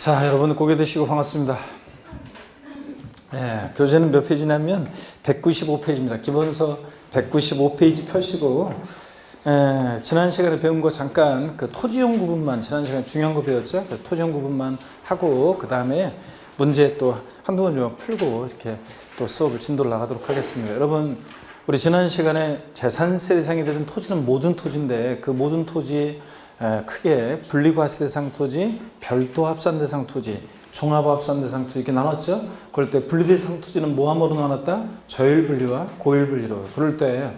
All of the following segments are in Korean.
자, 여러분 고개 드시고 반갑습니다. 교재는 몇 페이지냐면 195페이지입니다. 기본서 195페이지 펴시고 지난 시간에 배운 거 잠깐 그 토지용 구분만 지난 시간에 중요한 거 배웠죠? 그래서 토지용 구분만 하고 그 다음에 문제 또 한두 번 좀 풀고 이렇게 또 수업을 진도를 나가도록 하겠습니다. 여러분 우리 지난 시간에 재산세 대상이 되는 토지는 모든 토지인데 그 모든 토지 크게 분리과세 대상 토지, 별도 합산 대상 토지, 종합 합산 대상 토지 이렇게 나눴죠. 그럴 때 분리 대상 토지는 뭐하뭐로 나눴다? 저일 분리와 고일 분리로. 그럴 때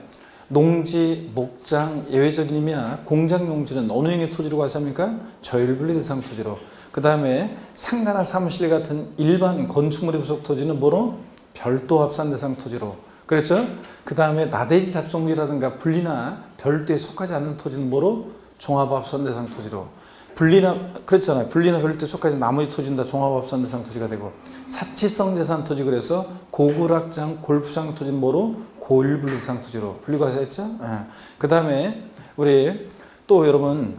농지, 목장, 예외적인 임야, 공장 용지는 어느 형의 토지로 과세합니까? 저일 분리 대상 토지로. 그 다음에 상가나 사무실 같은 일반 건축물의 부속 토지는 뭐로? 별도 합산 대상 토지로. 그랬죠? 그 다음에 나대지 잡종지라든가 분리나 별도에 속하지 않는 토지는 뭐로? 종합합산 대상 토지로. 분리나 그렇잖아요. 분리나 별도에 속하지 나머지 토지는 다 종합합산 대상 토지가 되고 사치성 재산 토지 그래서 고구락장, 골프장 토지는 뭐로? 고일 분리 대상 토지로 분리과세했죠. 그 다음에 우리 또 여러분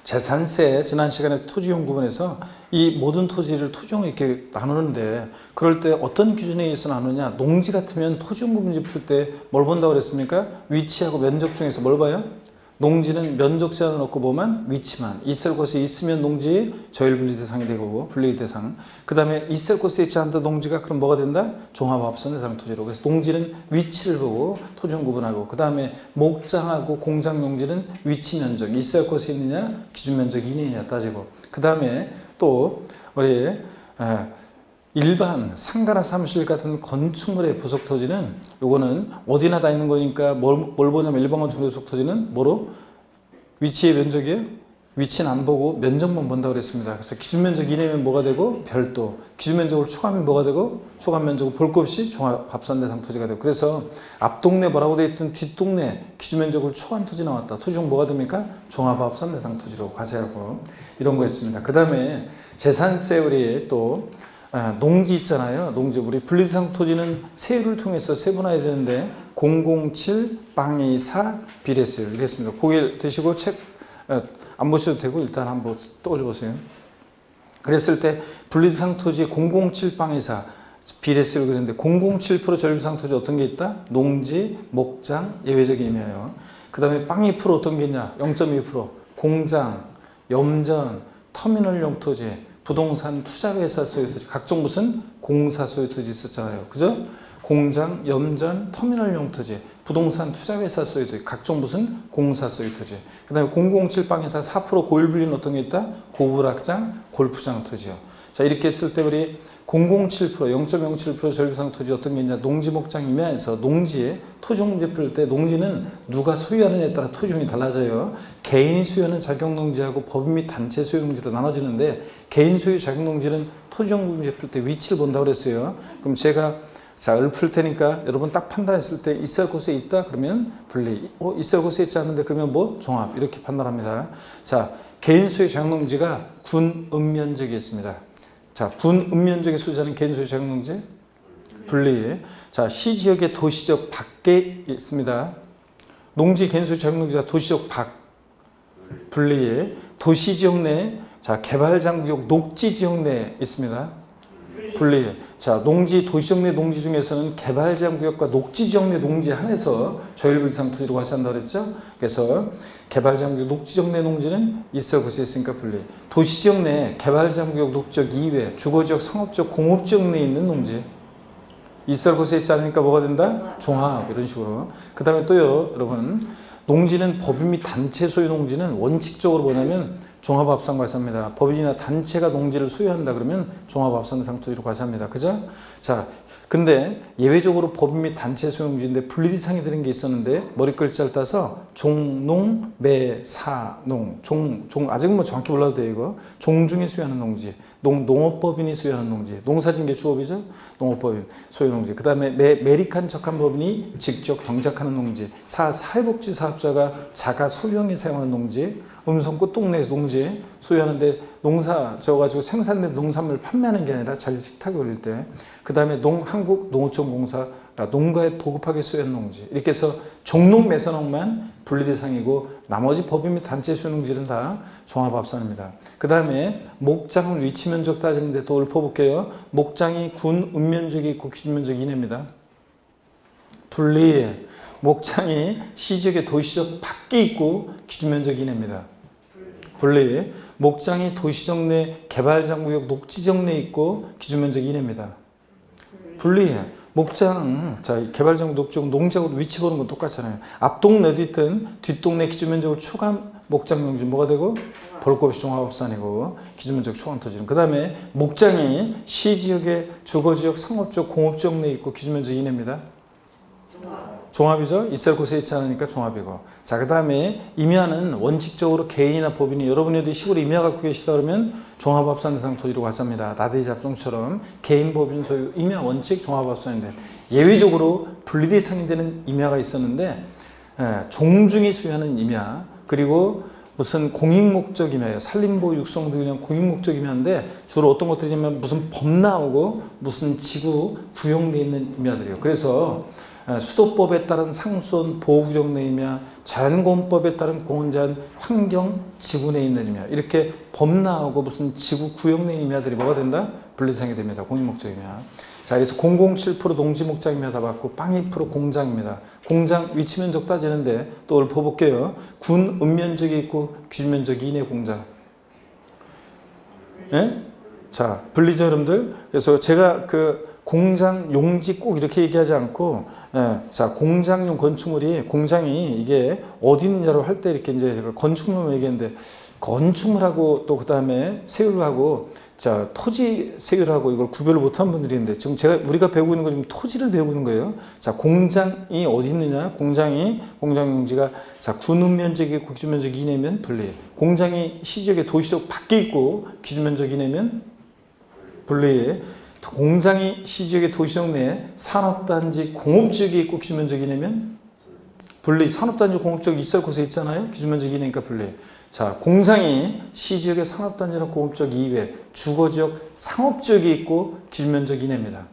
재산세 지난 시간에 토지용 구분에서 이 모든 토지를 토지용 이렇게 나누는데 그럴 때 어떤 기준에 의해서 나누냐? 농지 같으면 토지용 구분지 풀 때 뭘 본다고 그랬습니까? 위치하고 면적 중에서 뭘 봐요? 농지는 면적 제한을 놓고 보면 위치만 있을 곳에 있으면 농지 저일분리 대상이 되고 분리 대상. 그 다음에 있을 곳에 있지 않다 농지가 그럼 뭐가 된다? 종합합산 대상 토지로. 그래서 농지는 위치를 보고 토지용 구분하고 그 다음에 목장하고 공장 용지는 위치 면적 있을 곳에 있느냐 기준 면적 이내냐 따지고 그 다음에 또 우리 일반 상가나 사무실 같은 건축물의 부속 토지는 요거는 어디나 다 있는 거니까 뭘 보냐면 일반 건축물의 부속 토지는 뭐로? 위치의 면적이에요? 위치는 안 보고 면적만 본다고 그랬습니다. 그래서 기준 면적 이내면 뭐가 되고? 별도. 기준 면적을 초과하면 뭐가 되고? 초과 면적을 볼 것 없이 종합 합산 대상 토지가 되고 그래서 앞동네 뭐라고 되어 있던 뒷동네 기준 면적을 초과한 토지 나왔다. 토지용 뭐가 됩니까? 종합 합산 대상 토지로 과세하고 이런 거 있습니다. 그 다음에 재산세 우리 또 농지 있잖아요. 농지 우리 분리대상 토지는 세율을 통해서 세분화해야 되는데 007, 빵이 4, 비례세율 이랬습니다. 고개 드시고 책 안 보셔도 되고 일단 한번 떠올려 보세요. 그랬을 때 분리대상 토지 007, 빵이 4 비례세율 그랬는데 007% 전립상 토지 어떤 게 있다? 농지, 목장, 예외적인 임야요. 그 다음에 빵이 프로 어떤 게 있냐? 0.2% 공장, 염전, 터미널용 토지 부동산 투자회사 소유 토지, 각종 무슨 공사 소유 토지 있었잖아요. 그죠? 공장, 염전, 터미널용 토지, 부동산 투자회사 소유 토지, 각종 무슨 공사 소유 토지. 그 다음에 007 빵에서 4% 고일 분리는 어떤 게 있다? 고부락장, 골프장 토지요. 자, 이렇게 했을 때 우리 007%, 0.07% 전립상 토지 어떤 게 있냐? 농지, 목장, 임야에서 농지에 토지용 문제 풀 때 농지는 누가 소유하느냐에 따라 토지용이 달라져요. 개인이 소유하는 자격농지하고 법인 및 단체 소유농지로 나눠지는데 개인 소유 자격농지는 토지용 문제 풀 때 위치를 본다고 그랬어요. 그럼 제가 을 풀 테니까 여러분 딱 판단했을 때 있을 곳에 있다 그러면 분리, 있을 곳에 있지 않는데 그러면 뭐 종합 이렇게 판단합니다. 자, 개인 소유 자격농지가 군 읍면적이 있습니다. 자, 군 읍면적에 소유하는 개인 소유 자격농지 분리. 자, 시지역의 도시적 밖에 있습니다. 농지 개인 소유 자격농지가 도시적 밖 분리. 도시지역 내 자, 개발장구역 녹지지역 내에 있습니다. 분리. 자, 농지 도시적 내 농지 중에서는 개발장구역과 녹지지역 내 농지에 한해서 저일분리 대상 토지로 과세한다고 그랬죠. 그래서 개발장구역 녹지지역 내 농지는 있을 곳에 있으니까 분리. 도시지역 내 개발장구역 녹지지역 이외 주거지역 상업지역 공업지역 내에 있는 농지 있을 곳에 있지 않으니까 뭐가 된다? 종합 이런 식으로. 그 다음에 또요 여러분 농지는 법인 및 단체 소유 농지는 원칙적으로 뭐냐면 종합합산 과세합니다. 법인이나 단체가 농지를 소유한다 그러면 종합합산 대상 토지로 과세합니다. 그죠? 자, 근데 예외적으로 법인 및 단체 소유 농지인데 분리대상이 되는 게 있었는데 머리 글자를 따서 종농, 매, 사, 농, 아직은 뭐 정확히 몰라도 돼요 이거. 종중이 소유하는 농지, 농업법인이 소유하는 농지, 농사짓는 게 주업이죠. 농업법인 소유 농지. 그 다음에 매립한 척한 법인이 직접 경작하는 농지, 사회복지 사업자가 자가 소유형에 사용하는 농지, 음성구 동네에서 농지 소유하는데 농사 져가지고 생산된 농산물 판매하는 게 아니라 자기 식탁에 올릴 때. 그 다음에 한국농어촌공사 농가에 보급하게 수용 농지 이렇게 해서 종농 매선업만 분리 대상이고 나머지 법인 및 단체 수용 농지는 다 종합합산입니다. 그 다음에 목장은 위치 면적 따지는데 또 읊어볼게요. 목장이 군 읍면적이 있고 기준 면적 이내입니다. 분리. 목장이 시지역의 도시적 밖에 있고 기준 면적 이내입니다. 분리. 목장이 도시적 내 개발장구역 녹지적 내에 있고 기준 면적 이내입니다. 분리. 목장, 자, 개발장, 녹지적, 농지하고 위치 보는 건 똑같잖아요. 앞동네 어디 있든 뒷동네 기준면적을 초과한 목장 용지 뭐가 되고? 볼것없이 종합합산이고 기준면적 초과한 토지는. 그 다음에 목장이 시지역의 주거지역, 상업지역, 공업지역 내에 있고 기준면적 이내입니다. 종합이죠. 있을 곳에 있지 않으니까 종합이고. 자, 그 다음에 임야는 원칙적으로 개인이나 법인이 여러분이 어디 시골에 임야 갖고 계시다 그러면 종합합산 대상 토지로 갔습니다. 나대지 잡종처럼 개인 법인 소유 임야 원칙 종합합산인데 예외적으로 분리 대상이 되는 임야가 있었는데 종중이 소유하는 임야 그리고 무슨 공익목적 임야예요. 산림보호 육성 등이 그냥 공익목적 임야인데 주로 어떤 것들이냐면 무슨 법 나오고 무슨 지구 구역내에 있는 임야들이에요. 그래서 수도법에 따른 상수원 보호구역 내 임야, 자연공원법에 따른 공원자연 환경지구 내에 있는 임야 이렇게 법 나오고 무슨 지구 구역 내 임야들이 뭐가 된다? 분리대상이 됩니다. 공익목적 임야. 자, 그래서 007% 농지목장 임야 다 받고 0.2% 공장입니다. 공장 위치 면적 따지는데 또 읊어볼게요. 군 읍면적이 있고 기준면적 이내 공장. 예? 자, 분리죠 여러분들. 그래서 제가 그 공장 용지 꼭 이렇게 얘기하지 않고 자, 공장용 건축물이 공장이 이게 어디 있느냐로 할 때 이렇게 이제 건축물만 얘기했는데 건축물하고 또 그 다음에 세율하고 자, 토지 세율하고 이걸 구별을 못한 분들이 있는데 지금 우리가 배우고 있는 건 지금 토지를 배우고 있는 거예요. 자, 공장이 어디 있느냐? 공장 용지가 자, 군읍 면적이 있고 기준 면적 이내면 분리. 공장이 시지역의 도시적 밖에 있고 기준 면적 이내면 분리. 공장이 시지역의 도시적 내에 산업단지 공업지역이 있고 기준면적 이내면 분리. 산업단지 공업지역 있을 곳에 있잖아요. 기준면적 이내니까 분리. 자, 공장이 시지역의 산업단지나 공업지역 이외에 주거지역 상업지역이 있고 기준면적 이내입니다.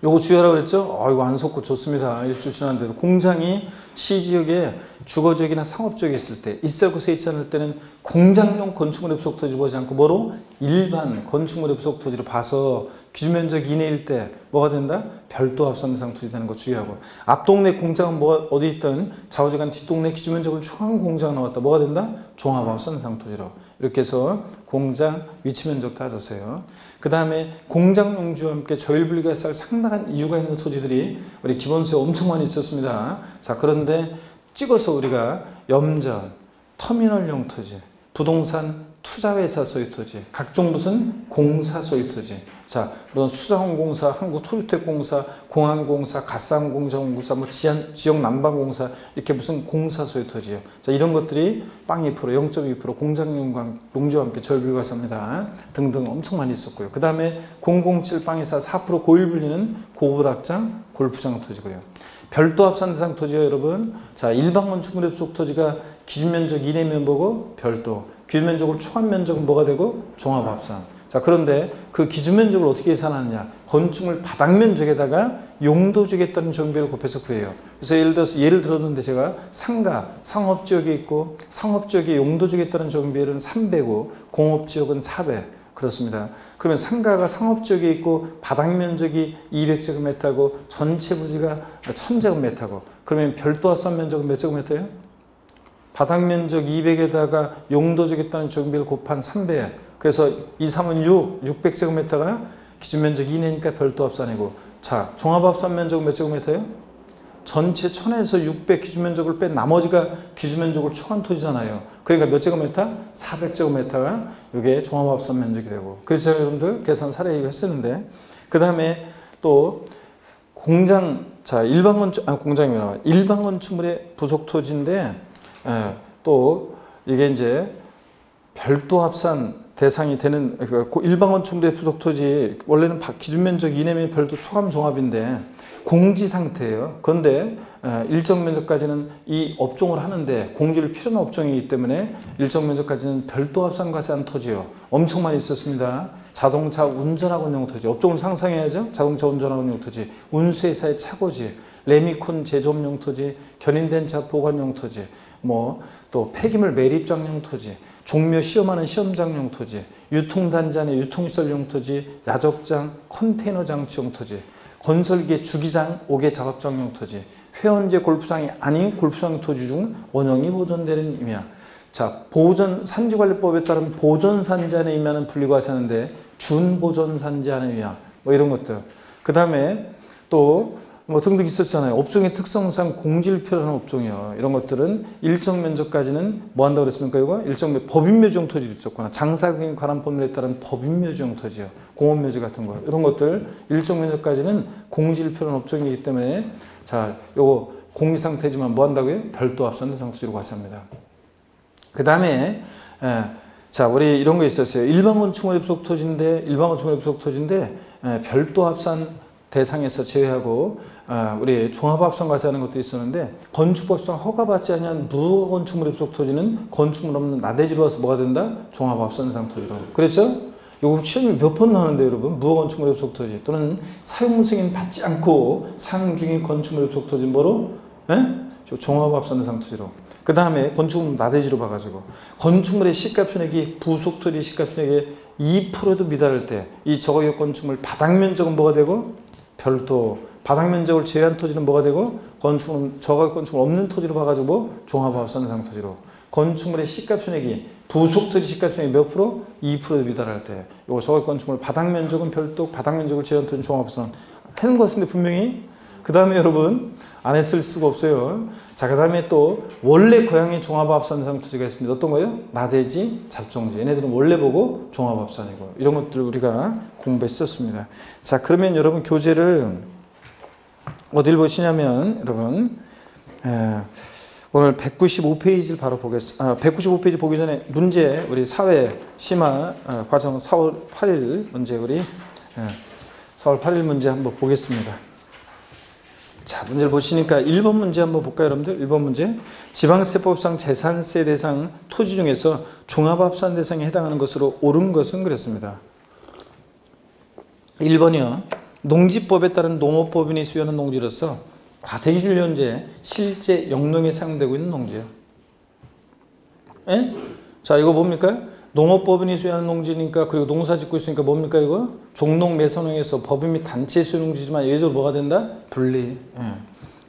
요거 주의하라고 그랬죠? 이거 안 속고 좋습니다. 일주 지났는데도 공장이 시지역에 주거지역이나 상업지역에 있을 때 있을 곳에 있지 않을 때는 공장용 건축물의 부속 토지 보지 않고 뭐로? 일반 건축물의 부속 토지로 봐서 기준면적 이내일 때 뭐가 된다? 별도 합산 대상 토지 되는 거 주의하고 앞동네 공장은 뭐가 어디 있든 좌우지간 뒷동네 기준면적을 초과한 공장 나왔다. 뭐가 된다? 종합 합산 대상 토지로. 이렇게 해서 공장 위치 면적 따졌어요. 그 다음에 공장 용지와 함께 조율 분리가 상당한 이유가 있는 토지들이 우리 기본소에 엄청 많이 있었습니다. 자, 그런데 찍어서 우리가 염전, 터미널용 토지, 부동산 투자회사 소유 토지, 각종 무슨 공사 소유 토지. 자, 무슨 수자원공사, 한국토주택공사, 공항공사, 가스항공사공사, 뭐 지역 난방공사 이렇게 무슨 공사 소유 토지요. 자, 이런 것들이 0.2%, 0.2% 공장용 용지와 함께 조율불가사입니다. 등등 엄청 많이 있었고요. 그 다음에 007 024 4% 고일 분리는 고불확장 골프장 토지고요. 별도 합산 대상 토지요, 여러분. 자, 일반 건축물의 부속 토지가 기준면적 이내면 보고 별도. 기준면적을 초과한 면적은 뭐가 되고? 종합합산. 자, 그런데 그 기준면적을 어떻게 계산하느냐? 건축물 바닥면적에다가 용도지역에 따른 정비를 곱해서 구해요. 그래서 예를 들었는데 제가 상가, 상업지역에 있고 상업지역의 용도지역에 따른 정비율은 300고 공업지역은 400. 그렇습니다. 그러면 상가가 상업지역에 있고 바닥면적이 200제곱미터고 전체 부지가 1000제곱미터고 그러면 별도 합산 면적은 몇 제곱미터예요? 바닥면적 200에다가 용도지역에 따른 정비를 곱한 300. 그래서 2, 3은 600제곱미터가 기준면적 이내니까 별도 합산이고 자, 종합합산 면적은 몇 제곱미터예요? 전체 1000에서 600 기준면적을 뺀 나머지가 기준면적을 초과한 토지잖아요. 그러니까 몇 제곱미터? 400제곱미터가 이게 종합합산 면적이 되고 그렇죠 여러분들? 계산 사례 얘기했었는데 그 다음에 또 공장, 자, 일반 건축물의 부속 토지인데 또 이게 이제 별도 합산 대상이 되는 일반 건축물의 부속 토지 원래는 기준 면적 이내면 별도 초감 종합인데 공지 상태예요. 그런데 일정 면적까지는 이 업종을 하는데 공지를 필요한 업종이기 때문에 일정 면적까지는 별도 합산과세한 토지요. 엄청 많이 있었습니다. 자동차 운전학원용 토지, 업종을 상상해야죠. 자동차 운전학원용 토지, 운수회사의 차고지, 레미콘 제조업용 토지, 견인된 차 보관용 토지, 뭐 또 폐기물 매립장용 토지, 종묘 시험하는 시험장용 토지, 유통단지 유통시설용 토지, 야적장, 컨테이너 장치용 토지, 건설기의 주기장, 옥외 작업장용 토지, 회원제 골프장이 아닌 골프장 토지 중 원형이 보존되는 의미야. 자, 보존 산지관리법에 따른 보존산지 안에 의미하는 분리과세하는데 준보존산지 안에 의미야. 뭐 이런 것들. 그 다음에 또 뭐 등등 있었잖아요. 업종의 특성상 공지를 필요한 업종이요. 이런 것들은 일정 면적까지는 뭐 한다고 그랬습니까? 이거 일정 법인묘지용 토지도 있었구나. 장사금융 관한 법률에 따른 법인묘지용 토지요. 공원묘지 같은 거. 이런 것들 일정 면적까지는 공지를 필요한 업종이기 때문에 자, 요거 공지 상태지만 뭐 한다고요? 별도 합산 대상 토지로 과세합니다. 그 다음에 자, 우리 이런 거 있었어요. 일반 건축물의 부속 토지인데 별도 합산 대상에서 제외하고 우리 종합합산 과세하는 것도 있었는데 건축법상 허가받지 아니한 무건축물의 부속 토지는 건축물 없는 나대지로 와서 뭐가 된다? 종합합산 대상 토지로. 그렇죠? 이거 시험이 몇 번 나오는데 여러분 무건축물의 부속 토지 또는 사용 승인 받지 않고 사용 중인 건축물의 부속 토지 뭐로? 종합합산 대상 토지로. 그 다음에 건축물 나대지로 봐가지고 건축물의 시가편액이 부속 토지 시가편액의 2%도 미달할 때 이 저가격 건축물 바닥 면적은 뭐가 되고 별도 바닥 면적을 제외한 토지는 뭐가 되고 저가격 건축물 없는 토지로 봐가지고 종합합산 대상 토지로 건축물의 시가편액이 부속 토지 시가편액이 몇 프로? 2%도 미달할 때 이거 저가격 건축물 바닥 면적은 별도 바닥 면적을 제외한 토지 종합합산 하는 것 같은데 분명히 그 다음에 여러분 안 했을 수가 없어요. 자, 그 다음에 또 원래 고양이 종합합산 대상 토지가 있습니다. 어떤 거예요? 나대지, 잡종지. 얘네들은 원래 보고 종합합산이고 이런 것들을 우리가 공부했었습니다. 자, 그러면 여러분 교재를 어딜 보시냐면 여러분 오늘 195페이지를 바로 보겠습니다. 195페이지 보기 전에 문제 우리 사회 심화 과정 4월 8일 문제 우리 4월 8일 문제 한번 보겠습니다. 자, 문제를 보시니까 1번 문제 한번 볼까요, 여러분들? 1번 문제. 지방세법상 재산세 대상 토지 중에서 종합합산 대상에 해당하는 것으로 옳은 것은 그랬습니다. 1번이요. 농지법에 따른 농업법인이 수여하는 농지로서 과세기준 현재 실제 영농에 사용되고 있는 농지예요. 예? 자, 이거 뭡니까? 농업법인이 수여하는 농지니까 그리고 농사 짓고 있으니까 뭡니까 이거? 종농 매선형에서 법인 및 단체 수요 농지지만 예외적으로 뭐가 된다? 분리.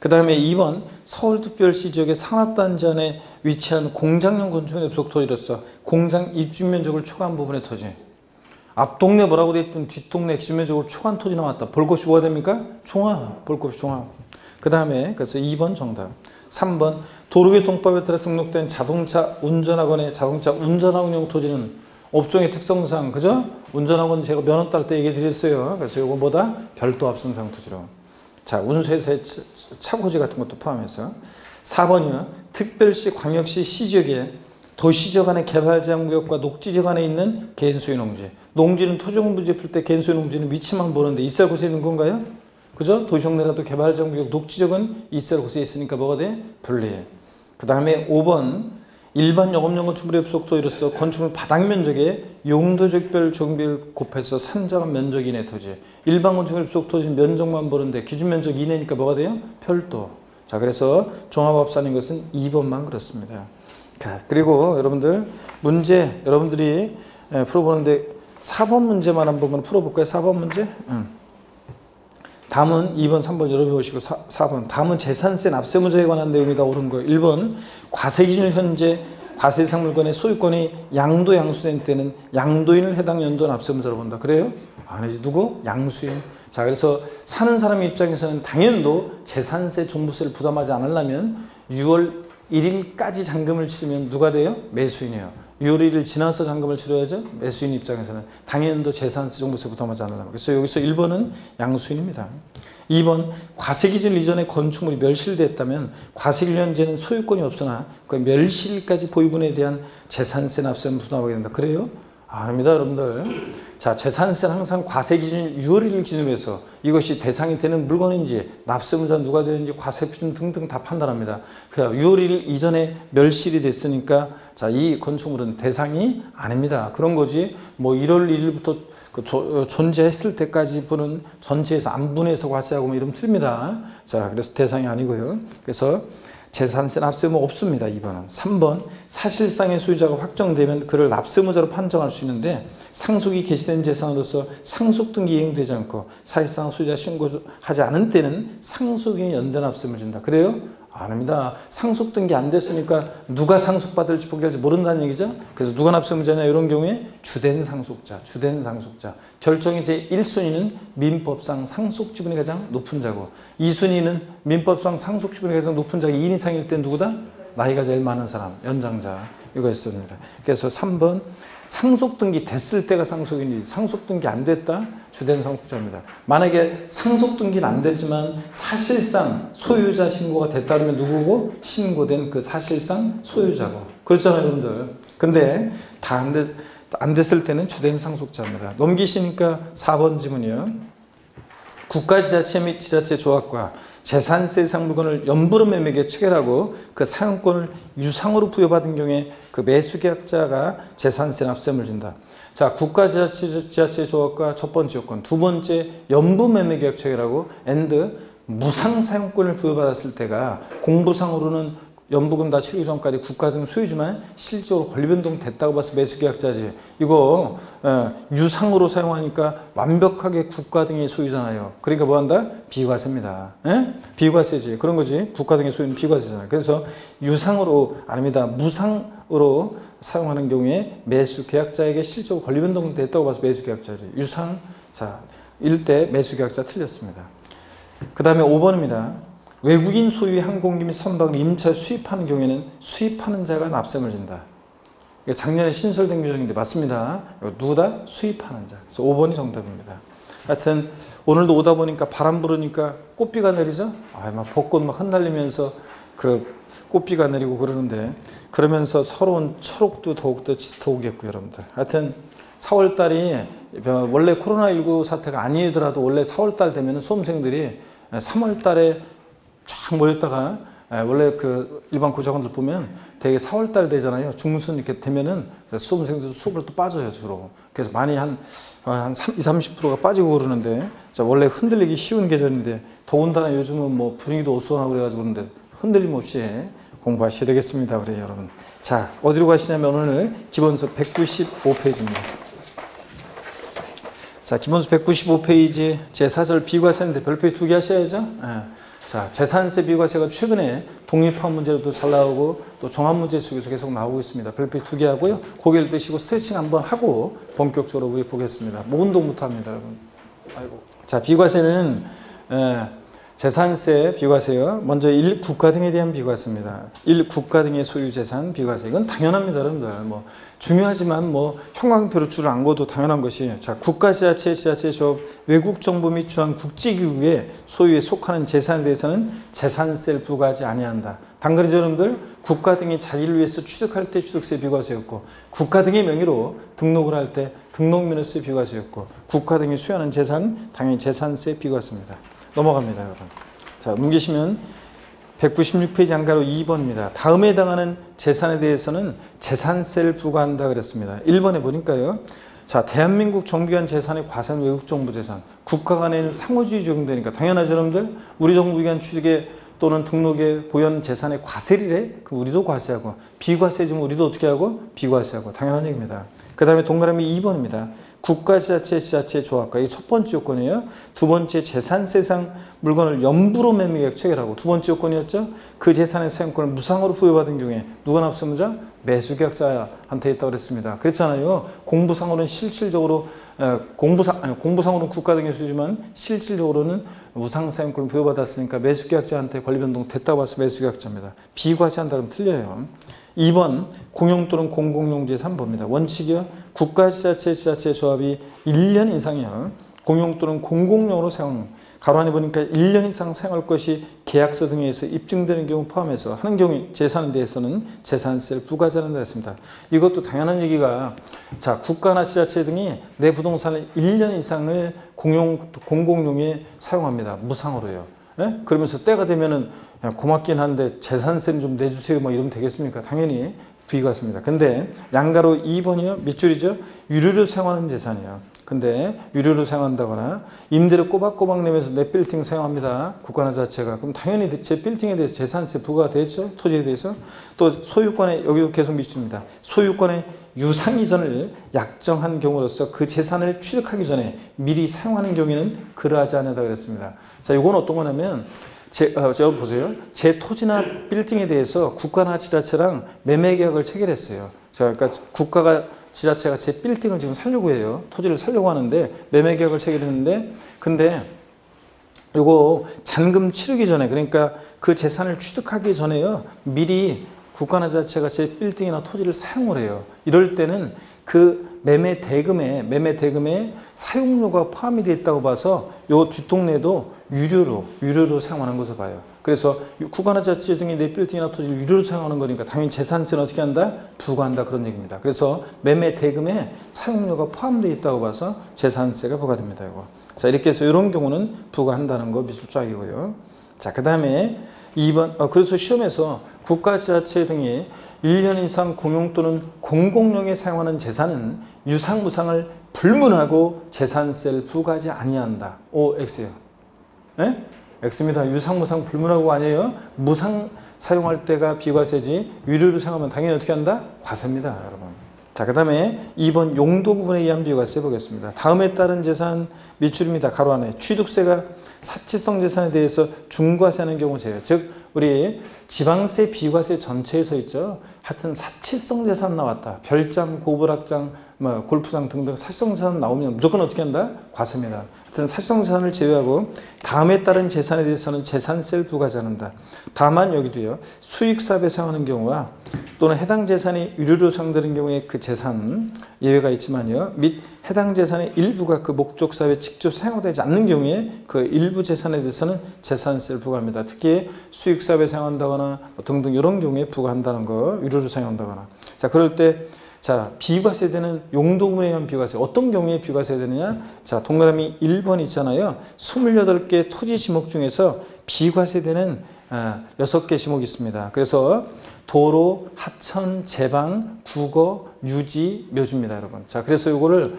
그 다음에 2번 서울특별시 지역의 산업단지 안에 위치한 공장용 건축물의 부속 토지로서 공장 입주 면적을 초과한 부분의 토지. 앞동네 뭐라고 돼 있든 뒷동네 기준 면적을 초과한 토지 나왔다. 볼 것이 뭐가 됩니까? 종합. 볼 것이 종합. 그 다음에 그래서 2번 정답. 3번 도로교통법에 따라 등록된 자동차 운전학원의 자동차 운전학원용 토지는 업종의 특성상 그죠? 운전학원 제가 면허 딸 때 얘기 드렸어요. 그래서 이거 뭐다? 별도 합산상 토지로. 자, 운수회사의 차고지 같은 것도 포함해서. 4번이요. 특별시 광역시 시지역에 도시지역 안에 개발제한구역과 녹지지역 안에 있는 개인소유 농지. 농지는 토지공부지 풀 때 개인소유 농지는 위치만 보는데 있을 곳에 있는 건가요? 그죠? 도시형 내라도 개발제한구역 녹지적은 있을 곳에 있으니까 뭐가 돼? 분리해. 그 다음에 5번 일반 영업용 건축물의 부속 토지로서 건축물 바닥 면적에 용도적별 적용비를 곱해서 산정한 면적 이내 토지. 일반 건축물의 부속 토지는 면적만 보는데 기준 면적 이내니까 뭐가 돼요? 별도. 자, 그래서 종합합산인 것은 2번만 그렇습니다. 그리고 여러분들 문제 여러분들이 풀어보는데 4번 문제만 한번 풀어볼까요? 4번 문제? 다음은 2번, 3번 여러분이 보시고 4번. 다음은 재산세 납세 문제에 관한 내용이 다 옳은 거예요. 1번 과세기준 현재 과세대상 물건의 소유권이 양도 양수된 때는 양도인을 해당 연도 납세 문제로 본다. 그래요? 아니지. 누구? 양수인. 자, 그래서 사는 사람 입장에서는 당연도 재산세 종부세를 부담하지 않으려면 6월 1일까지 잔금을 치르면 누가 돼요? 매수인이에요. 6월 1일 지나서 잔금을 치러야죠. 매수인 입장에서는 당연도 재산세 종부세 부담하지 않으려면. 그래서 여기서 1번은 양수인입니다. 2번 과세기준 이전에 건축물이 멸실됐다면 과세기준 현재는 소유권이 없으나 그 멸실까지 보유분에 대한 재산세 납세는 부담하게 된다. 그래요? 아닙니다, 여러분들. 자, 재산세는 항상 과세 기준 6월 1일 기준으로 해서 이것이 대상이 되는 물건인지 납세무자 누가 되는지 과세 표준 등등 다 판단합니다. 그냥 6월 1일 이전에 멸실이 됐으니까 자, 이 건축물은 대상이 아닙니다. 그런 거지. 뭐 1월 1일부터 존재했을 때까지 분은 전체에서 안 분해서 과세하고 뭐 이러면 틀립니다. 자, 그래서 대상이 아니고요. 그래서 재산세 납세의무 없습니다. 2번은. 3번 사실상의 소유자가 확정되면 그를 납세무자로 판정할 수 있는데 상속이 개시된 재산으로서 상속등기 이행되지 않고 사실상 소유자 신고하지 않은 때는 상속인이 연대납세를 준다. 그래요? 아닙니다. 상속등기 안 됐으니까 누가 상속받을지 포기할지 모른다는 얘기죠. 그래서 누가 납세무자냐 이런 경우에 주된 상속자. 결정의 제1순위는 민법상 상속지분이 가장 높은 자고 2순위는 민법상 상속지분이 가장 높은 자가 2인 이상일 때 누구다? 나이가 제일 많은 사람, 연장자. 이거였습니다. 그래서 3번 상속등기 됐을 때가 상속인이 상속등기 안 됐다? 주된 상속자입니다. 만약에 상속등기는 안 됐지만 사실상 소유자 신고가 됐다 그러면 누구고? 신고된 그 사실상 소유자고. 그렇잖아요, 여러분들. 근데 다 안 됐을 때는 주된 상속자입니다. 넘기시니까 4번 지문이요. 국가지자체 및 지자체 조합과 재산세상 물건을 연부로 매매계약 체결하고 그 사용권을 유상으로 부여받은 경우에 그 매수계약자가 재산세 납세를 준다. 자, 국가지자체 조합과 첫 번째 요건, 두 번째 연부 매매계약 체결하고 and 무상 사용권을 부여받았을 때가 공부상으로는 연부금 다 치르기 전까지 국가 등 소유지만 실질적으로 권리변동 됐다고 봐서 매수계약자지. 이거 유상으로 사용하니까 완벽하게 국가 등의 소유잖아요. 그러니까 뭐한다? 비과세입니다. 비과세지. 그런 거지. 국가 등의 소유는 비과세잖아요. 그래서 유상으로 아닙니다. 무상으로 사용하는 경우에 매수계약자에게 실질적으로 권리변동 됐다고 봐서 매수계약자지. 유상, 자, 일대 매수계약자 틀렸습니다. 그 다음에 5번입니다. 외국인 소유의 항공기 및 선박을 임차에 수입하는 경우에는 수입하는 자가 납세를 진다. 작년에 신설된 규정인데 맞습니다. 누구다? 수입하는 자. 그래서 5번이 정답입니다. 하여튼 오늘도 오다 보니까 바람 부르니까 꽃비가 내리죠? 막 벚꽃 막 흩날리면서 그 꽃비가 내리고 그러는데 그러면서 서러운 초록도 더욱더 짙어오겠고요, 여러분들. 하여튼 4월 달이 원래 코로나19 사태가 아니더라도 원래 4월 달 되면 수험생들이 3월 달에 쫙 모였다가 원래 그 일반 고시학원들 보면 되게 4월달 되잖아요. 중순 이렇게 되면은 수험생들도 수업을 또 빠져요, 주로. 그래서 많이 한 20, 30%가 빠지고 그러는데 자, 원래 흔들리기 쉬운 계절인데 더군다나 요즘은 뭐 분위기도 어수선하고 그래가지고 그러는데 흔들림 없이 공부하셔야 되겠습니다, 우리 여러분. 자, 어디로 가시냐면 오늘 기본서 195페이지입니다. 자, 기본서 195페이지 제4절 비과세인데 별표 2개 하셔야죠. 자, 재산세 비과세가 최근에 독립학 문제로도 잘 나오고 또 종합문제 속에서 계속 나오고 있습니다. 별표 2개 하고요. 고개를 드시고 스트레칭 한번 하고 본격적으로 우리 보겠습니다. 뭐 운동부터 합니다, 여러분. 아이고. 자, 비과세는 재산세 비과세요. 먼저 1. 국가 등에 대한 비과세입니다. 1. 국가 등의 소유재산 비과세. 이건 당연합니다, 여러분들. 뭐 중요하지만 뭐 형광표로 줄을 안 그어도 당연한 것이 자, 국가 지자체, 지자체 조합, 외국 정부 및 주한 국제기구의 소유에 속하는 재산에 대해서는 재산세를 부과하지 아니한다. 당근이죠, 여러분들. 국가 등이 자기를 위해서 취득할 때 취득세 비과세였고 국가 등의 명의로 등록을 할 때 등록면허세 비과세였고 국가 등이 수여하는 재산 당연히 재산세 비과세입니다. 넘어갑니다, 여러분. 자, 넘기시면 196페이지 안가로 2번입니다. 다음에 해당하는 재산에 대해서는 재산세를 부과한다 그랬습니다. 1번에 보니까요. 자, 대한민국 정부기관 재산의 과세는 외국 정부 재산. 국가 간에는 상호주의 적용되니까 당연하죠, 여러분들. 우리 정부기관 취득에 또는 등록에 보유한 재산의 과세를 해. 그럼 우리도 과세하고 비과세지만 우리도 어떻게 하고? 비과세하고 당연한 얘기입니다. 그 다음에 동그라미 2번입니다. 국가지자체, 지자체 조합과 이게 첫 번째 요건이에요. 두 번째 재산세상 물건을 연부로 매매계약 체결하고 두 번째 요건이었죠. 그 재산의 사용권을 무상으로 부여받은 경우에 누가 납세무자? 매수계약자한테 있다고 그랬습니다. 그랬잖아요. 공부상으로는 실질적으로 공부상으로는 국가 등의 수지만 실질적으로는 무상 사용권을 부여받았으니까 매수계약자한테 권리변동 됐다고 봐서 매수계약자입니다. 비과세한다 그러면 틀려요. 2번 공용 또는 공공용 재산 봅니다. 원칙이요. 국가지자체, 지자체 조합이 1년 이상이요. 공용 또는 공공용으로 사용. 가로 안에 보니까 1년 이상 사용할 것이 계약서 등에 의해서 입증되는 경우 포함해서 하는 경우 재산에 대해서는 재산세를 부과하자는 데 했습니다. 이것도 당연한 얘기가 자 국가나 지자체 등이 내 부동산을 1년 이상을 공공용에 사용합니다. 무상으로요. 예? 그러면서 때가 되면은 고맙긴 한데 재산세는 좀 내주세요. 뭐 이러면 되겠습니까? 당연히 부의가 습니다. 근데 양가로 2번이요. 밑줄이죠. 유료로 사용하는 재산이요. 근데 유료로 사용한다거나 임대료 꼬박꼬박 내면서 내 빌딩 사용합니다. 국가나 자체가. 그럼 당연히 제 빌딩에 대해서 재산세 부과가 되죠. 토지에 대해서. 또 소유권에 여기도 계속 밑줄입니다. 소유권의 유상 이전을 약정한 경우로서 그 재산을 취득하기 전에 미리 사용하는 경우에는 그러하지 않는다 그랬습니다. 자, 이건 어떤 거냐면 여러분 보세요. 제 토지나 빌딩에 대해서 국가나 지자체랑 매매 계약을 체결했어요. 자, 그러니까 국가가 지자체가 제 빌딩을 지금 살려고 해요. 토지를 살려고 하는데 매매 계약을 체결했는데 근데 요거 잔금 치르기 전에 그러니까 그 재산을 취득하기 전에요. 미리 국가나 지자체가 제 빌딩이나 토지를 사용을 해요. 이럴 때는 그 매매 대금에 사용료가 포함이 되어 있다고 봐서 요 뒷동네도 유료로 사용하는 것을 봐요. 그래서 국가나 지자체 등이 내 빌딩이나 토지를 유료로 사용하는 거니까 당연히 재산세는 어떻게 한다? 부과한다 그런 얘기입니다. 그래서 매매 대금에 사용료가 포함되어 있다고 봐서 재산세가 부과됩니다. 이거. 자, 이렇게 해서 이런 경우는 부과한다는 거 미술쫙이고요. 자, 그 다음에 2번 그래서 시험에서 국가 지자체 등이 1년 이상 공용 또는 공공용에 사용하는 재산은 유상무상을 불문하고 재산세를 부과하지 아니한다. O, X요. 네? X입니다. 유상무상 불문하고 아니에요. 무상 사용할 때가 비과세지 유료로 사용하면 당연히 어떻게 한다? 과세입니다. 여러분. 자, 그 다음에 2번 용도 부분에 의한 비과세 보겠습니다. 다음에 따른 재산 밑줄입니다. 가로 안에 취득세가 사치성 재산에 대해서 중과세하는 경우 제외. 즉 우리 지방세 비과세 전체에서 있죠. 하여튼 사치성 재산 나왔다. 별장, 고불악장, 뭐 골프장 등등 사치성 재산 나오면 무조건 어떻게 한다? 과세입니다. 하여튼 사치성 재산을 제외하고 다음에 따른 재산에 대해서는 재산세를 부과하지 않는다. 다만 여기도요. 수익사업에 사용하는 경우와 또는 해당 재산이 유료로 사용되는 경우에 그 재산 예외가 있지만요. 및 해당 재산의 일부가 그 목적 사업에 직접 사용되지 않는 경우에 그 일부 재산에 대해서는 재산세를 부과합니다. 특히 수익 사업에 사용한다거나 등등 이런 경우에 부과한다는 거, 유료로 사용한다거나. 자, 그럴 때 자, 비과세되는 용도분에 의한 비과세. 어떤 경우에 비과세되느냐? 자, 동그라미 1번 있잖아요. 28개 토지 지목 중에서 비과세되는 6개 지목이 있습니다. 그래서 도로, 하천, 제방, 국어, 유지, 묘지입니다, 여러분. 자, 그래서 이거를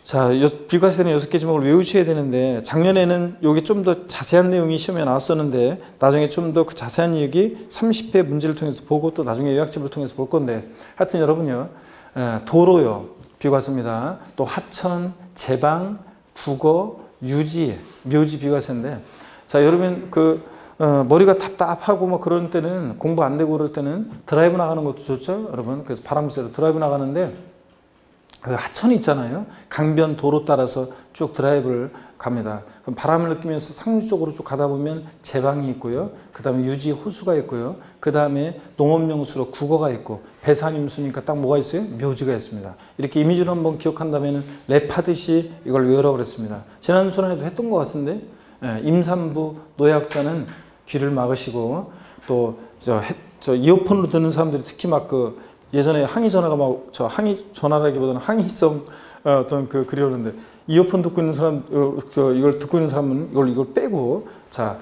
자, 비과세되는 6개 지목을 외우셔야 되는데 작년에는 여기 좀 더 자세한 내용이 시험에 나왔었는데 나중에 좀 더 그 자세한 얘기 30회 문제를 통해서 보고 또 나중에 요약집을 통해서 볼 건데 하여튼 여러분요. 도로요. 비과세입니다. 또 하천, 제방, 국어, 유지, 묘지 비과세인데 자, 여러분 머리가 답답하고 뭐 그런 때는 공부 안 되고 그럴 때는 드라이브 나가는 것도 좋죠. 여러분. 그래서 바람 쐬러 드라이브 나가는데 그 하천이 있잖아요. 강변 도로 따라서 쭉 드라이브를 갑니다. 그럼 바람을 느끼면서 상류 쪽으로 쭉 가다 보면 제방이 있고요. 그 다음에 유지 호수가 있고요. 그 다음에 농업용수로 국어가 있고 배산임수니까 딱 뭐가 있어요? 묘지가 있습니다. 이렇게 이미지로 한번 기억한다면 랩하듯이 이걸 외우라고 그랬습니다. 지난 시간에도 했던 것 같은데 임산부 노약자는 귀를 막으시고 또 저 이어폰으로 듣는 사람들이 특히 막 예전에 항의 전화가 막 항의 전화라기보다는 항의성 어떤 글이 오는데 이어폰 듣고 있는 사람 이걸 듣고 있는 사람은 이걸 빼고 자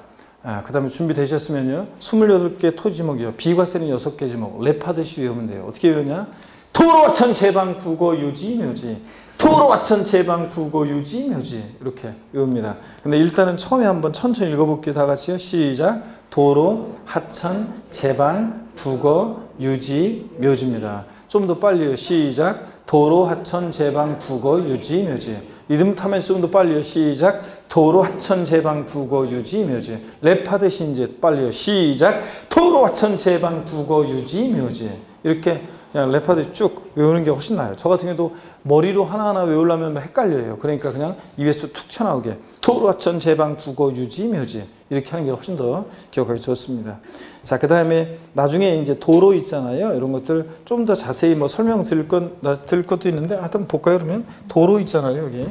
그 다음에 준비되셨으면요 28개 토지 지목이요 비과세는 6개 지목 랩하듯이 외우면 돼요. 어떻게 외우냐? 도로하천 제방 국어 유지 묘지 도로하천 제방 국어 유지 묘지 이렇게 외웁니다. 근데 일단은 처음에 한번 천천히 읽어볼게요. 다 같이요. 시작. 도로 하천 제방 국어 유지 묘지입니다. 좀 더 빨리요. 시작. 도로 하천 제방 국어 유지 묘지. 리듬 타면서 좀 더 빨리요. 시작. 도로 하천 제방 국어 유지 묘지. 랩하듯이 이제 빨리요. 시작. 도로 하천 제방 국어 유지 묘지. 이렇게 그냥 랩하듯이 쭉 외우는 게 훨씬 나아요. 저 같은 경우도 머리로 하나하나 외우려면 헷갈려요. 그러니까 그냥 입에서 툭 튀어나오게 도로 하천 제방 국어 유지 묘지 이렇게 하는 게 훨씬 더 기억하기 좋습니다. 자, 그 다음에 나중에 이제 도로 있잖아요. 이런 것들 좀 더 자세히 뭐 설명 드릴 것도 있는데 하여튼 볼까요? 그러면 도로 있잖아요. 여기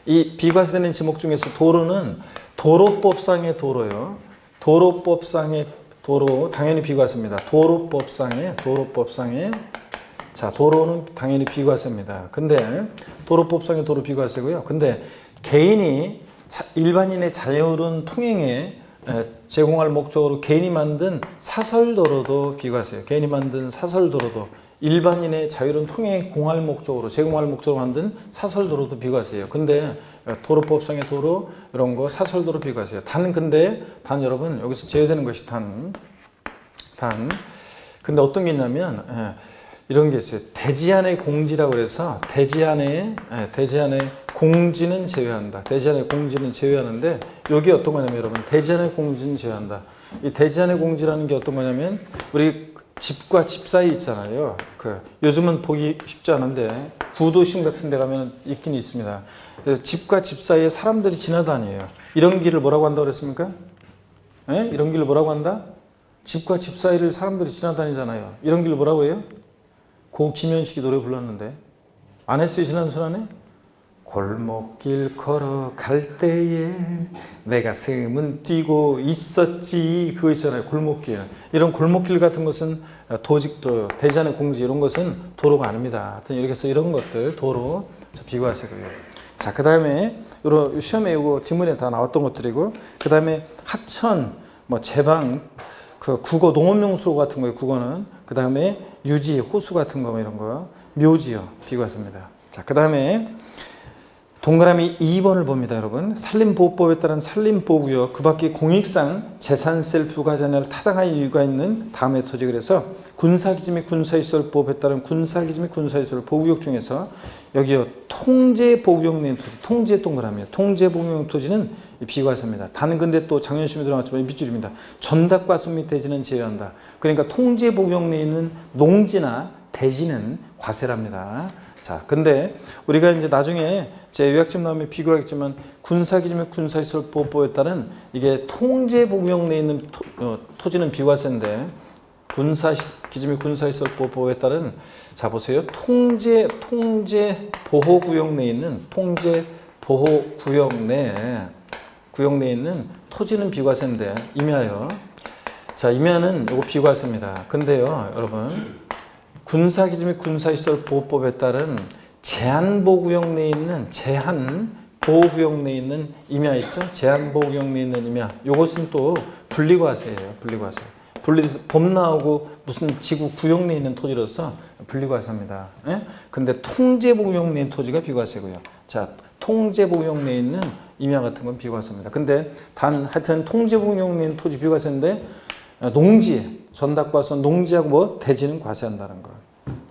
이 비과세되는 지목 중에서 도로는 도로법상의 도로요. 도로법상의 도로 당연히 비과세입니다. 도로법상의 자, 도로는 당연히 비과세입니다. 근데 도로법상의 도로 비과세고요. 근데 개인이 일반인의 자유로운 통행에 제공할 목적으로 개인이 만든 사설도로도 비과세예요. 개인이 만든 사설도로도 일반인의 자유로운 통행에 제공할 목적으로 만든 사설도로도 비과세예요. 근데 도로법상의 도로 이런 거 사설도로 비과세예요. 단 여러분 여기서 제외되는 것이 근데 어떤 게 있냐면 이런 게 있어요. 대지안의 공지라고 그래서 대지안의 공지는 제외한다. 대지안의 공지는 제외하는데 여기 어떤 거냐면 여러분 대지안의 공지는 제외한다. 이 대지안의 공지라는 게 어떤 거냐면 우리 집과 집 사이 있잖아요. 요즘은 보기 쉽지 않은데 구도심 같은 데 가면 있긴 있습니다. 그래서 집과 집 사이에 사람들이 지나다녀요. 이런 길을 뭐라고 한다고 그랬습니까? 이런 길을 뭐라고 한다? 집과 집 사이를 사람들이 지나다니잖아요. 이런 길을 뭐라고 해요? 고 김현식이 노래 불렀는데 안 했어요? 지난 시간에? 골목길 걸어갈 때에 내 가슴은 뛰고 있었지. 그거 있잖아요. 골목길. 이런 골목길 같은 것은 도직도, 대지안의 공지 이런 것은 도로가 아닙니다. 하여튼 이렇게 해서 이런 것들 도로 비과세고요. 자, 그 다음에 시험에 이거 지문에 다 나왔던 것들이고 그 다음에 하천, 제방, 국어 농업용수로 같은 거예요. 국어는. 그 다음에 유지, 호수 같은 거 이런 거. 묘지요. 비과세입니다. 자, 그 다음에 동그라미 2번을 봅니다, 여러분. 산림보호법에 따른 산림보호구역, 그 밖에 공익상 재산세를 부과하지 않을 타당한 이유가 있는 다음의 토지. 그래서 군사기지 및 군사시설법에 따른 군사기지 및 군사시설 보호구역 중에서 여기요 통제보호구역 내인 토지, 통제 동그라미요. 통제보호구역 토지는 비과세입니다. 단 근데 또 작년 시험에 들어갔지만 밑줄입니다. 전답과수 및 대지는 제외한다. 그러니까 통제보호구역 내에 있는 농지나 대지는 과세랍니다. 자, 근데 우리가 이제 나중에 제 요약점 나오면 비교하겠지만 군사기지 및 군사시설보호법에 따른 이게 통제보호구역 내에 있는 토지는 비과세인데 군사기지 및 군사시설보호법에 따른 자 보세요. 통제보호구역 내에 있는 통제보호구역 내에 있는 토지는 비과세인데 임야요. 자, 임야는 요거 비과세입니다. 근데요, 여러분 군사기지 및 군사시설보호법에 따른 제한보호구역 내에 있는 임야 있죠? 제한보호구역 내에 있는 임야. 요것은 또 분리과세예요. 분리과세. 법 나오고 무슨 지구 구역 내에 있는 토지로서 분리과세입니다. 근데 통제보호구역 내에 있는 토지가 비과세고요. 자, 통제보호구역 내에 있는 임야 같은 건 비과세입니다. 근데 하여튼 통제보호구역 내에 있는 토지 비과세인데 농지, 전답과수 농지하고 대지는 과세한다는 거.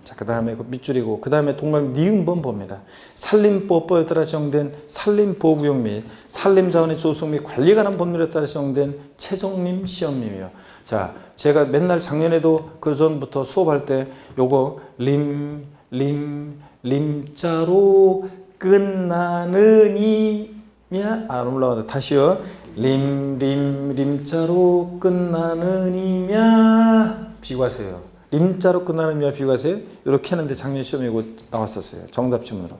자, 그 다음에 밑줄이고, 그 다음에 동그라미 니은번 봅니다. 산림보호법에 따라 지정된 산림보호구역 및 산림자원의 조성 및 관리에 관한 법률에 따라 지정된 최종림, 시험림이요. 자, 제가 맨날 작년에도 그 전부터 수업할 때 요거 림자로 끝나는 임야, 안 올라가다. 다시요. 림자로 끝나는 임야 비과세요. 림자로 끝나는 임야 비과세 이렇게 했는데 작년 시험에 이거 나왔었어요. 정답 지문으로.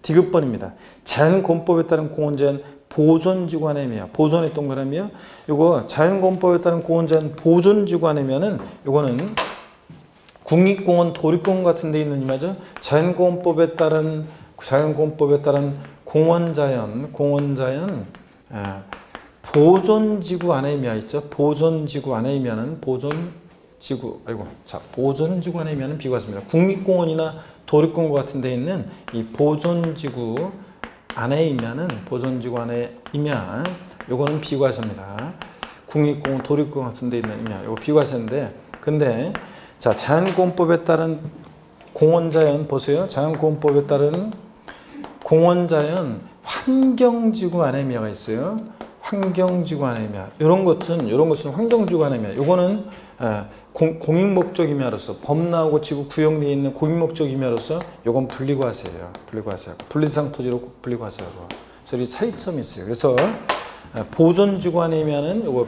디귿번입니다. 자연권법에 따른 공원자연 보존지구 안의 임야. 보존의 동그라미요. 요거 자연권법에 따른 공원자연 보존지구 안의 임야는 요거는 국립공원, 도립공원 같은 데 있는 임야죠. 자연권법에 따른 공원자연 보존지구 안의 임야 있죠. 보존지구 안의 임야는 보존지구 안의 임야는 비과세입니다. 국립공원이나 도립공원 같은 데 있는 이 보존지구 안의 임야는 요거는 비과세입니다. 국립공원, 도립공원 같은 데 있는 임야 요거 비과세인데 근데 자, 자연공원법에 따른 공원자연 보세요. 자연공원법에 따른 공원자연 환경지구 안의 임야가 있어요. 환경지구 안의 임야. 이런 것은 환경지구 안의 임야. 요거는 공익목적 임야로서 법 나오고 지구 구역 내에 있는 공익목적 임야로서 요건 분리과세예요. 분리대상 토지로 꼭 분리과세하고. 그래서 이 차이점이 있어요. 그래서 보존지구 안의 임야는 요거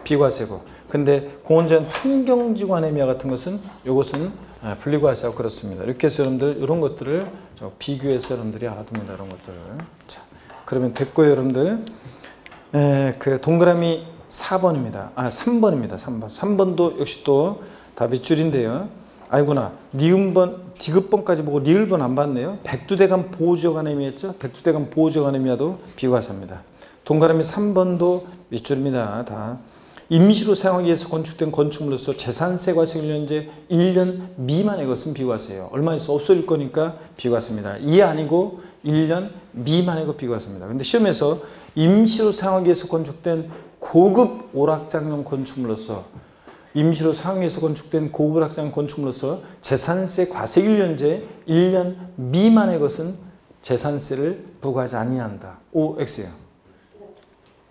비과세고. 근데 공원자연 환경지구 안의 임야 같은 것은 요것은 분리과세하고 그렇습니다. 이렇게 해서 여러분들 이런 것들을 비교해서 여러분들이 알아둡니다. 이런 것들을. 자. 그러면 됐고요, 여러분들. 그 동그라미 4번입니다. 3번입니다. 3번. 3번도 역시 또 다 밑줄인데요. 아니구나. 니은번, 디귿번까지 보고 리을번 안 봤네요. 백두대간 보호지역아네미였죠. 백두대간 보호지역아네미아도 비과세입니다. 동그라미 3번도 밑줄입니다. 다. 임시로 사용하기 위해서 건축된 건축물로서 재산세 과세 1년 미만의 것은 비과세예요. 얼마 있어 없어질 거니까 비과세입니다. 이해 아니고 1년 미만의 것 비과세입니다. 근데 시험에서 임시로 사용하기 위해서 건축된 고급 오락장용 건축물로서 임시로 사용하기 위해서 건축된 고급 오락장용 건축물로서 재산세 과세 1년제 1년 미만의 것은 재산세를 부과하지 아니한다. O, X예요.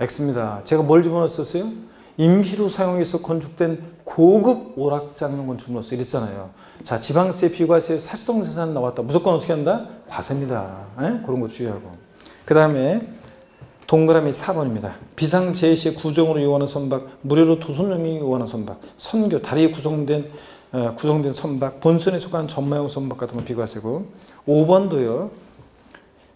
X입니다. 제가 뭘 집어넣었어요? 임시로 사용해서 건축된 고급 오락장용 건축물로서 이랬잖아요. 자, 지방세, 비과세, 사실성재산 나왔다. 무조건 어떻게 한다? 과세입니다. 그런 거 주의하고. 그 다음에 동그라미 4번입니다. 비상제시의 구정으로 이용하는 선박, 무료로 도선용이 이용하는 선박, 선교, 다리에 구성된 선박, 본선에 속하는 전마용 선박 같은 건 비과세고. 5번도요.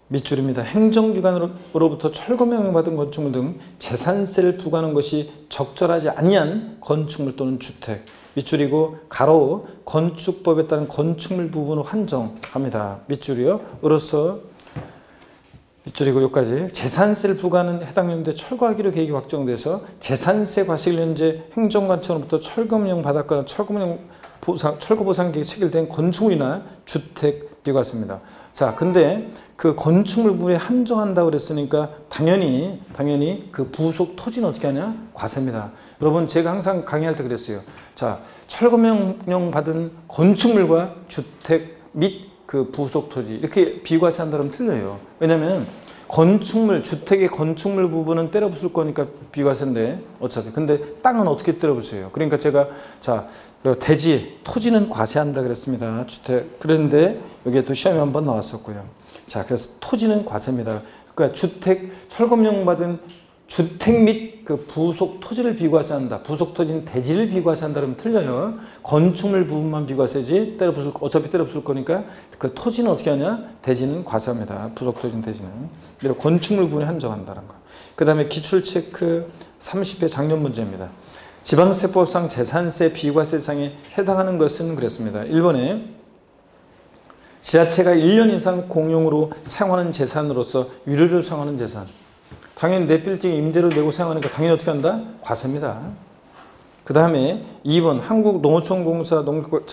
밑줄입니다. 행정기관으로부터 철거명령 받은 건축물 등 재산세를 부과하는 것이 적절하지 아니한 건축물 또는 주택. 밑줄이고 가로 건축법에 따른 건축물 부분을 한정합니다. 밑줄이요. 으로써 밑줄이고 여기까지 재산세를 부과하는 해당 연도에 철거하기로 계획이 확정돼서 재산세 과세일련제 행정관청으로부터 철거명령 받았거나 철거보상 계획이 체결된 건축물이나 주택 비과세입니다. 자, 근데 그 건축물 부분에 한정한다고 그랬으니까 당연히 그 부속 토지는 어떻게 하냐? 과세입니다. 여러분 제가 항상 강의할 때 그랬어요. 자, 철거명령 받은 건축물과 주택 및 그 부속 토지 이렇게 비과세한다면 틀려요. 왜냐하면 건축물, 주택의 건축물 부분은 때려 부술 거니까 비과세인데 어차피. 근데 땅은 어떻게 때려 부세요? 그러니까 제가 자 대지, 토지는 과세한다 그랬습니다. 주택. 그런데 여기에 또 시험에 한번 나왔었고요. 자, 그래서 토지는 과세입니다. 그러니까 주택, 철거명 받은 주택 및 그 부속 토지를 비과세한다. 부속 토지는 대지를 비과세한다 그러면 틀려요. 건축물 부분만 비과세지 어차피 때려 부술 거니까 그 토지는 어떻게 하냐? 대지는 과세합니다. 부속 토지는 대지는. 그리고 건축물 부분에 한정한다는 거. 그 다음에 기출체크 30회 작년 문제입니다. 지방세법상 재산세 비과세상에 해당하는 것은 그랬습니다. 1번에 지자체가 1년 이상 공용으로 사용하는 재산으로서 유료로 사용하는 재산. 당연히 내 빌딩 임대료 내고 사용하니까 당연히 어떻게 한다? 과세입니다. 그 다음에 2번 한국농어촌공사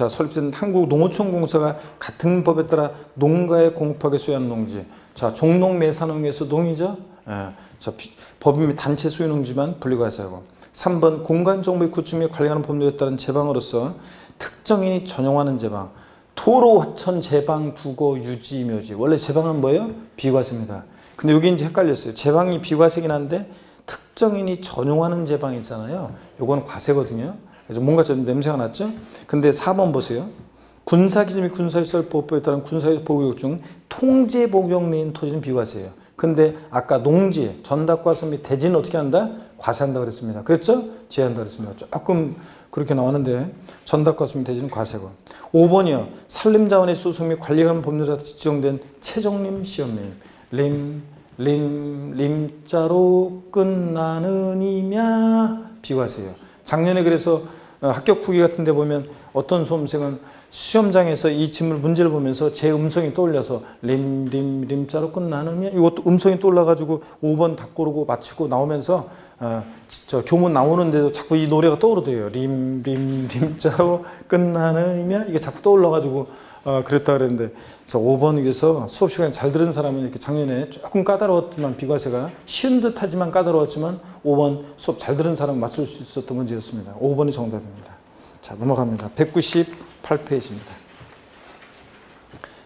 설립된 한국농어촌공사가 같은 법에 따라 농가에 공급하게 수여하는 농지. 자, 종농매산농에서 농이죠. 자, 법인 단체 소유 농지만 분리과세하고. 3번 공간정보의 구축 및 관리하는 법률에 따른 제방으로서 특정인이 전용하는 제방. 도로화천 제방, 국어, 유지, 묘지. 원래 제방은 뭐예요? 비과세입니다. 근데 여기 이제 헷갈렸어요. 제방이 비과세긴 한데 특정인이 전용하는 제방이 있잖아요. 요건 과세거든요. 그래서 뭔가 좀 냄새가 났죠? 근데 4번 보세요. 군사기지 및 군사시설보호법에 따른 군사보호구역 중 통제 복용 내인 토지는 비과세예요. 근데 아까 농지, 전답과수 및 대지는 어떻게 한다? 과세한다 그랬습니다. 그랬죠? 제한다 그랬습니다. 조금 그렇게 나왔는데 전답과수 및 대지는 과세고. 5번이요. 산림자원의 수송 및 관리하는 법률에 지정된 최종림 시험님. 림자로 끝나는 이냐 비과세예요. 작년에 그래서 합격 후기 같은 데 보면 어떤 수험생은 시험장에서 이 질문 문제를 보면서 제 음성이 떠올려서 림자로 끝나는 이냐 이것도 음성이 떠올라가지고 5번 다 고르고 맞추고 나오면서 저 교문 나오는데도 자꾸 이 노래가 떠오르더래요. 림자로 끝나는 이냐 이게 자꾸 떠올라가지고 그랬다 그랬는데, 저 5번 위해서 수업 시간에 잘 들은 사람은 이렇게 작년에 조금 까다로웠지만 비과세가 쉬운 듯 하지만 까다로웠지만 5번 수업 잘 들은 사람은 맞출 수 있었던 문제였습니다. 5번이 정답입니다. 자, 넘어갑니다. 198페이지입니다.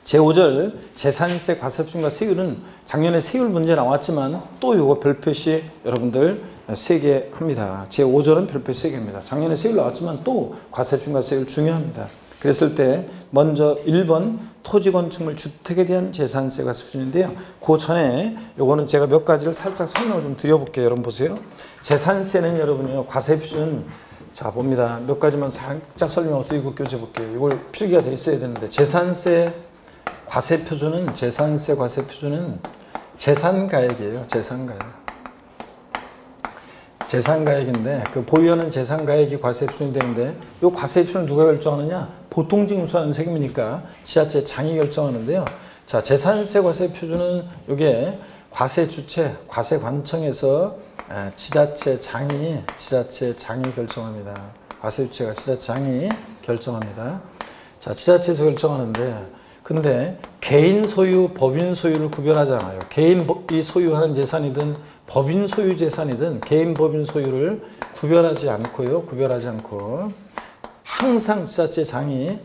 제5절 재산세 과세표준과 세율은 작년에 세율 문제 나왔지만 또 요거 별표시 여러분들 3개 합니다. 제5절은 별표 3개입니다. 작년에 세율 나왔지만 또 과세표준과 세율 중요합니다. 그랬을 때 먼저 1번 토지 건축물 주택에 대한 재산세 과세표준인데요. 그 전에 요거는 제가 몇 가지를 살짝 설명을 좀 드려볼게요. 여러분 보세요. 재산세는 여러분요 과세표준 자 봅니다. 몇 가지만 살짝 설명을 드리고 교재 볼게요. 이걸 필기가 돼 있어야 되는데 재산세 과세표준은 재산가액이에요. 재산가액. 재산가액인데 그 보유하는 재산가액이 과세표준이 되는데 이 과세표준을 누가 결정하느냐? 보통징수하는 세금이니까 지자체 장이 결정하는데요. 자, 재산세 과세표준은 이게 과세주체, 과세관청에서 지자체 장이 결정합니다. 과세주체가 지자체장이 결정합니다. 자, 지자체에서 결정하는데 근데 개인 소유, 법인 소유를 구별하잖아요. 개인이 소유하는 재산이든 법인 소유 재산이든 개인 법인 소유를 구별하지 않고 항상 지자체장이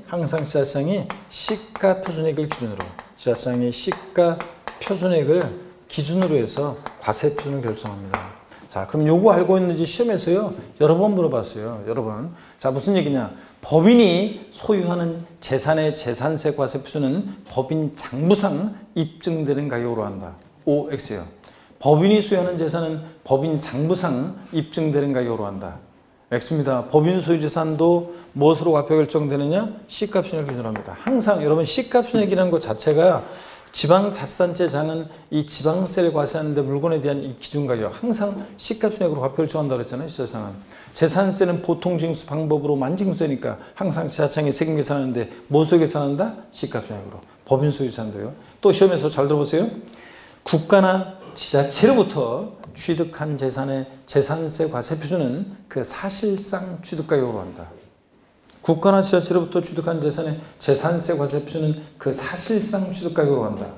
시가 표준액을 기준으로 지자체장이 시가 표준액을 기준으로 해서 과세 표준을 결정합니다. 자, 그럼 요거 알고 있는지 시험에서요 여러 번 물어봤어요. 여러 번. 자, 무슨 얘기냐? 법인이 소유하는 재산의 재산세 과세 표준은 법인 장부상 입증되는 가격으로 한다. OX요. 법인이 소유하는 재산은 법인 장부상 입증되는 가격으로 한다. X입니다. 법인 소유 재산도 무엇으로 과표 결정되느냐? 시가 표준을 기준으로 합니다. 항상 여러분 시가 표준액이라는 것 자체가 지방자치단체장은 이 지방세를 과세하는데 물건에 대한 이 기준 가격 항상 시가표준액으로 과표 결정한다고 그랬잖아요. 지자체장은. 재산세는 보통징수 방법으로 만징수되니까 항상 지자체장이 세금 계산하는데 무엇으로 계산한다? 시가표준액으로. 법인 소유 재산도요. 또 시험에서 잘 들어보세요. 국가나 지자체로부터 취득한 재산의 재산세 과세표준은 그 사실상 취득가격으로 한다. 국가나 지자체로부터 취득한 재산의 재산세 과세표준은 그 사실상 취득가격으로 한다.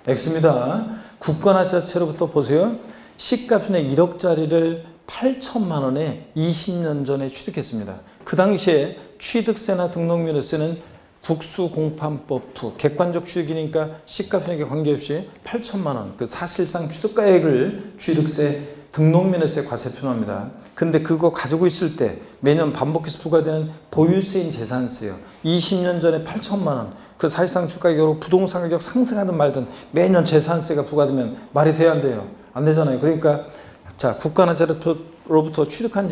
X입니다. 국가나 지자체로부터 보세요. 시가표준액 1억짜리를 8천만 원에 20년 전에 취득했습니다. 그 당시에 취득세나 등록면허세는 국수공판법 후 객관적 취득이니까 시가표준액에 관계없이 8천만 원 그 사실상 취득가액을 취득세 등록면허세 과세 표준합니다. 근데 그거 가지고 있을 때 매년 반복해서 부과되는 보유세인 재산세요. 20년 전에 8천만 원 그 사실상 취득가격으로 부동산 가격 상승하든 말든 매년 재산세가 부과되면 말이 돼야 안 돼요? 안 되잖아요. 그러니까 자, 국가나 지자체로부터 취득한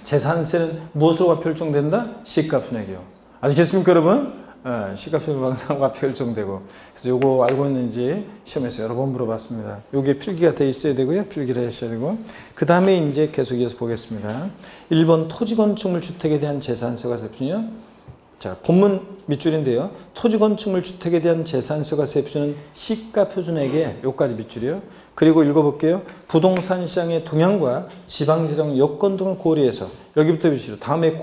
재산세는 무엇으로 과표 결정된다? 시가표준액이요. 아시겠습니까, 여러분? 시가표준액 항상 과표 결정되고. 그래서 요거 알고 있는지 시험에서 여러 번 물어봤습니다. 요게 필기가 돼 있어야 되고요. 필기를 하셔야 되고. 그 다음에 이제 계속 이어서 보겠습니다. 1번 토지건축물 주택에 대한 재산세 과세표준이요. 자, 본문 밑줄인데요. 토지건축물 주택에 대한 재산세 과세표준은 시가표준액에 요까지 밑줄이요. 그리고 읽어볼게요. 부동산 시장의 동향과 지방재정 여건 등을 고려해서 여기부터 밑줄. 다음에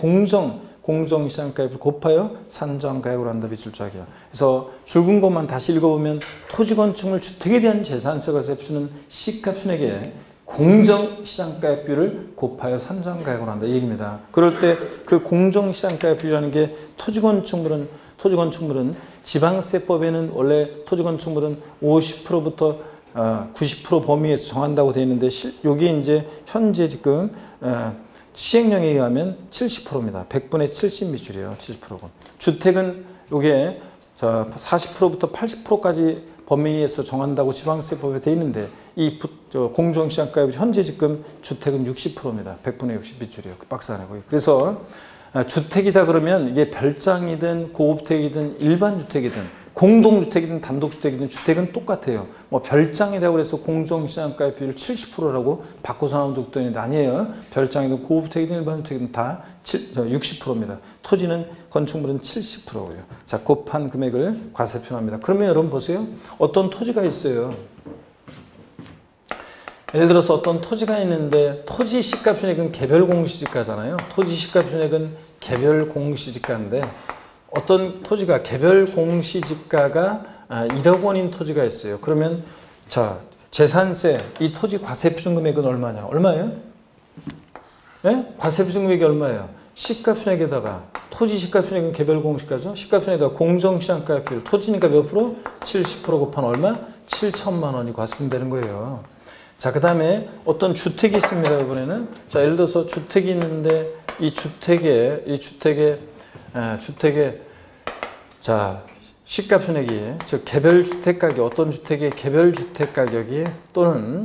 공정시장가액을 곱하여 산정가액으로 한다. 밑줄 쫙이요. 그래서 줄근 것만 다시 읽어보면 토지건축물 주택에 대한 재산세 과세표준은 시가표준액에 공정시장가액비율을 곱하여 산정가액으로 한다. 이 얘기입니다. 그럴 때 그 공정시장가액비율이라는 게 토지건축물은 지방세법에는 원래 토지건축물은 50%부터 90% 범위에서 정한다고 되어 있는데 여기 이제 현재 지금 시행령에 의하면 70%입니다. 100분의 70 밑줄이에요. 70%고. 주택은 요게 40%부터 80%까지 범위에서 정한다고 지방세법에 되어 있는데 이 공정시장가액 현재 지금 주택은 60%입니다. 100분의 60 밑줄이에요. 그 박스 안에 거기. 그래서 주택이다 그러면 이게 별장이든 고급택이든 일반 주택이든 공동주택이든 단독주택이든 주택은 똑같아요. 뭐 별장이라고 해서 공정시장가액 비율 70%라고 바꿔서 나온 적도 있는데 아니에요. 별장이든 고급택이든 일반 주택이든 다 60%입니다. 토지는 건축물은 70%고요. 자, 곱한 금액을 과세표준합니다. 그러면 여러분 보세요. 어떤 토지가 있어요. 예를 들어서 어떤 토지가 있는데 토지 시가표준액은 개별 공시지가잖아요. 토지 시가표준액은 개별 공시지가인데 어떤 토지가 개별 공시지가가 1억 원인 토지가 있어요. 그러면 자, 재산세 이 토지 과세표준 금액은 얼마냐? 얼마예요? 네? 과세표준 금액이 얼마예요? 시가표준액에다가 토지 시가표준액은 개별 공시가죠. 시가표준액에다가 공정시장가액비율 토지니까 몇 프로? 70% 곱한 얼마? 7천만 원이 과세표준되는 거예요. 자, 그 다음에 어떤 주택이 있습니다. 이번에는 자, 예를 들어서 주택이 있는데 이 주택에 자, 시가표준액이 즉 개별 주택 가격 어떤 주택의 개별 주택 가격이 또는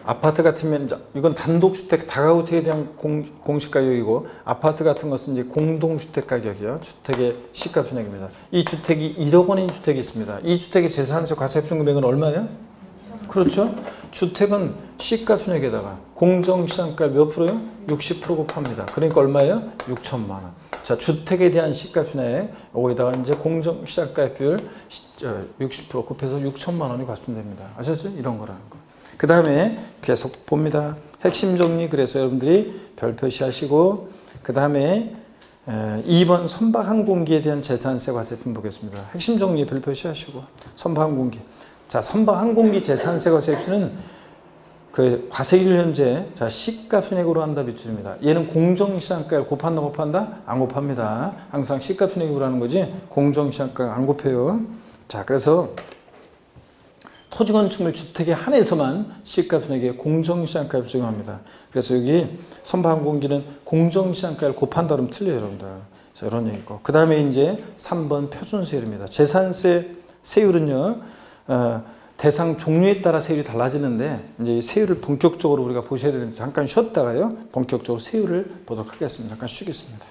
아파트 같으면 이건 단독주택 다가구택에 대한 공시가격이고 아파트 같은 것은 이제 공동주택 가격이요. 주택의 시가표준액입니다. 이 주택이 1억 원인 주택이 있습니다. 이 주택의 재산세 과세표준 금액은 얼마예요? 그렇죠? 주택은 시가 순액에다가 공정시장가를 몇 프로요? 60% 곱합니다. 그러니까 얼마예요? 6천만 원. 자, 주택에 대한 시가 순액, 여기다가 이제 공정시장가 비율 60% 곱해서 6천만 원이 갚습니다. 아셨죠? 이런 거라는 거. 그 다음에 계속 봅니다. 핵심 정리, 그래서 여러분들이 별 표시하시고, 그 다음에 2번 선박항공기에 대한 재산세 과세품 보겠습니다. 핵심 정리 별 표시하시고, 선박항공기. 자, 선박항공기 재산세 과세표는 그 과세율 현재 자 시가 순액으로 한다 비율입니다. 얘는 공정시장가를 곱한다 곱한다? 안 곱합니다. 항상 시가 순액으로 하는 거지 공정시장가 안 곱해요. 자, 그래서 토지 건축물 주택에 한해서만 시가 순액에 공정시장가를 적용합니다. 그래서 여기 선박항공기는 공정시장가를 곱한다 그러면 틀려요, 여러분들. 자, 이런 얘기고. 그 다음에 이제 3번 표준세율입니다. 재산세 세율은요, 대상 종류에 따라 세율이 달라지는데, 이제 이 세율을 본격적으로 우리가 보셔야 되는데, 잠깐 쉬었다가요, 본격적으로 세율을 보도록 하겠습니다. 잠깐 쉬겠습니다.